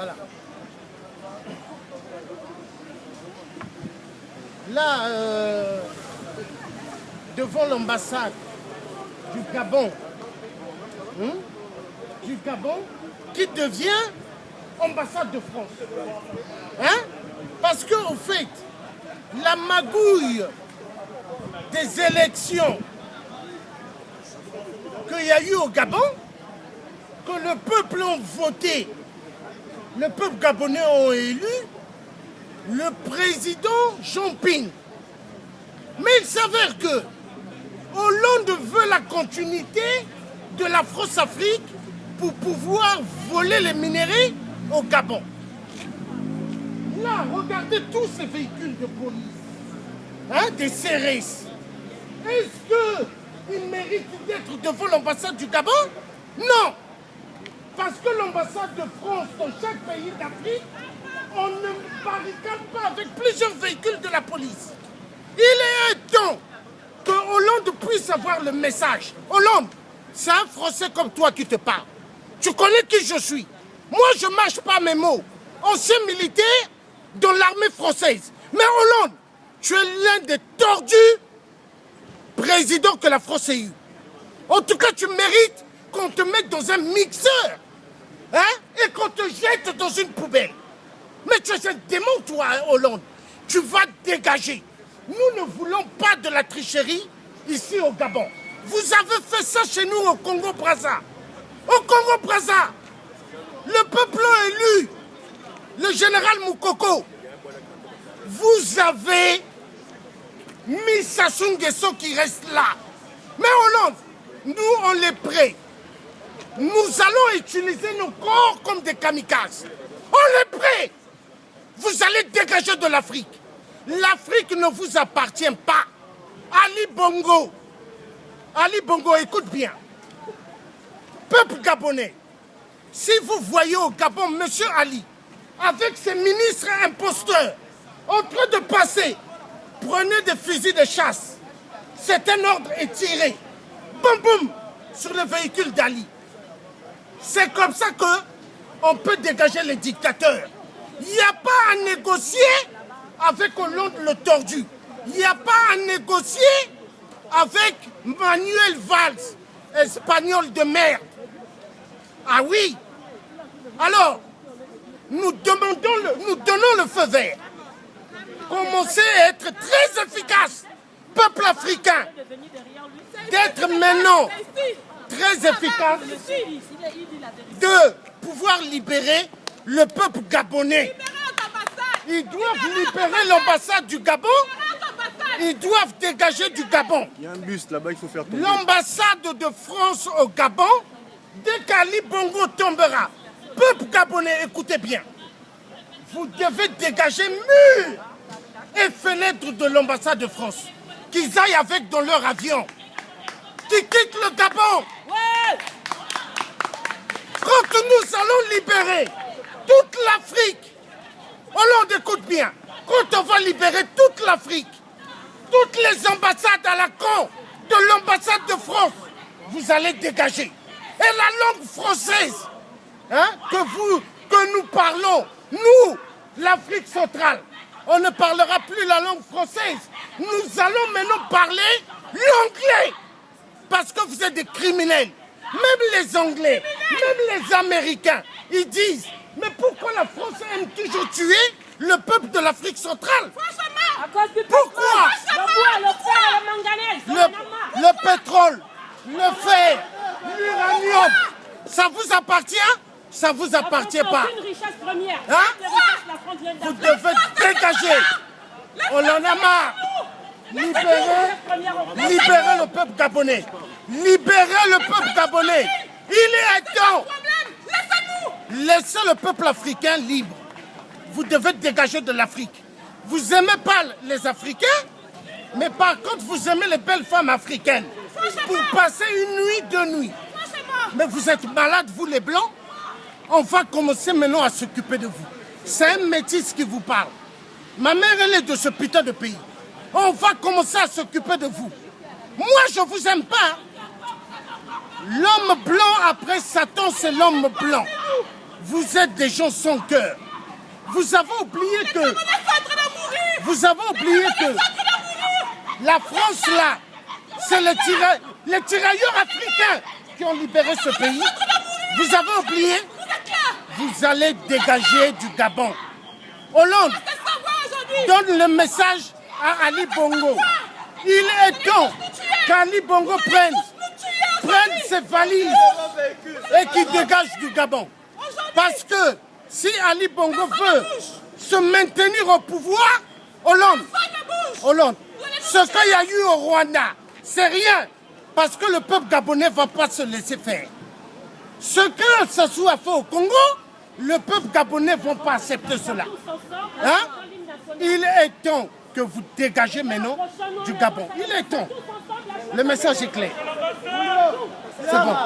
Voilà. Là, devant l'ambassade du Gabon, qui devient ambassade de France. Hein? Parce qu'au fait, la magouille des élections qu'il y a eu au Gabon, que le peuple a voté, le peuple gabonais a élu le président Jean Ping. Mais il s'avère que Hollande veut la continuité de la France-Afrique pour pouvoir voler les minéraux au Gabon. Là, regardez tous ces véhicules de police, hein, des CRS. Est-ce qu'ils méritent d'être devant l'ambassade du Gabon? Non. Parce que l'ambassade de France dans chaque pays d'Afrique, on ne barricade pas avec plusieurs véhicules de la police. Il est temps que Hollande puisse avoir le message. Hollande, c'est un Français comme toi qui te parle. Tu connais qui je suis. Moi, je ne mâche pas mes mots. Ancien militaire dans l'armée française. Mais Hollande, tu es l'un des tordus présidents que la France ait eu. En tout cas, tu mérites qu'on te mette dans un mixeur, hein, et qu'on te jette dans une poubelle. Mais tu es un démon, toi, Hollande. Tu vas dégager. Nous ne voulons pas de la tricherie ici au Gabon. Vous avez fait ça chez nous au Congo-Brazza. Au Congo-Brazza, le peuple a élu le général Moukoko. Vous avez mis Sassou Nguesso qui reste là. Mais Hollande, nous, on est prêts. Nous allons utiliser nos corps comme des kamikazes. On est prêts. Vous allez dégager de l'Afrique. L'Afrique ne vous appartient pas. Ali Bongo, écoute bien. Peuple gabonais, si vous voyez au Gabon M. Ali, avec ses ministres imposteurs, en train de passer, prenez des fusils de chasse. C'est un ordre et tirez. Boum boum sur le véhicule d'Ali. C'est comme ça qu'on peut dégager les dictateurs. Il n'y a pas à négocier avec Hollande le tordu. Il n'y a pas à négocier avec Manuel Valls, espagnol de merde. Ah oui. Alors, nous donnons le feu vert. Commencez à être très efficace, peuple africain, d'être maintenant très efficace, de pouvoir libérer le peuple gabonais. Ils doivent libérer l'ambassade du Gabon. Ils doivent dégager du Gabon. Il y a un bus là-bas, il faut faire tomber. L'ambassade de France au Gabon, dès qu'Ali Bongo tombera, peuple gabonais, écoutez bien, vous devez dégager murs et fenêtres de l'ambassade de France. Qu'ils aillent avec dans leur avion. Qu'ils quittent le Gabon. Ouais. Quand nous allons libérer toute l'Afrique, Hollande, écoute bien, quand on va libérer toute l'Afrique, toutes les ambassades à la con de l'ambassade de France, vous allez dégager. Et la langue française, hein, que nous parlons, nous, l'Afrique centrale, on ne parlera plus la langue française. Nous allons maintenant parler l'anglais. Parce que vous êtes des criminels. Même les Anglais, même les Américains, ils disent, mais pourquoi la France aime toujours tuer le peuple de l'Afrique centrale? Pourquoi? Le pétrole, le fer, l'uranium, ça vous appartient? Ça vous appartient pas. Hein? Vous devez dégager. On en a marre. Libérez le peuple gabonais. Libérez le peuple gabonais. Il est temps. Laissez le peuple africain libre. Vous devez dégager de l'Afrique. Vous n'aimez pas les Africains, mais par contre, vous aimez les belles femmes africaines. Pour passer une nuit, 2 nuits. Mais vous êtes malades, vous les Blancs. On va commencer maintenant à s'occuper de vous. C'est un métis qui vous parle. Ma mère, elle est de ce putain de pays. On va commencer à s'occuper de vous. Moi, je vous aime pas. L'homme blanc après Satan, c'est l'homme blanc. vous êtes des gens sans cœur. Vous avez oublié que... Vous avez oublié que... La France, là, c'est les tirailleurs africains qui ont libéré ce pays. Vous avez oublié? Vous allez dégager du Gabon. Hollande donne le message à Ali Bongo. Il est temps qu'Ali Bongo prenne ses valises et qu'il dégage du Gabon. Parce que si Ali Bongo veut se maintenir au pouvoir, Hollande, ce qu'il y a eu au Rwanda, c'est rien. Parce que le peuple gabonais ne va pas se laisser faire. Ce que Sassou a fait au Congo, le peuple gabonais ne va pas accepter cela. Hein? Il est temps que vous dégagez maintenant du Gabon. Il est temps. Le message est clair. C'est bon.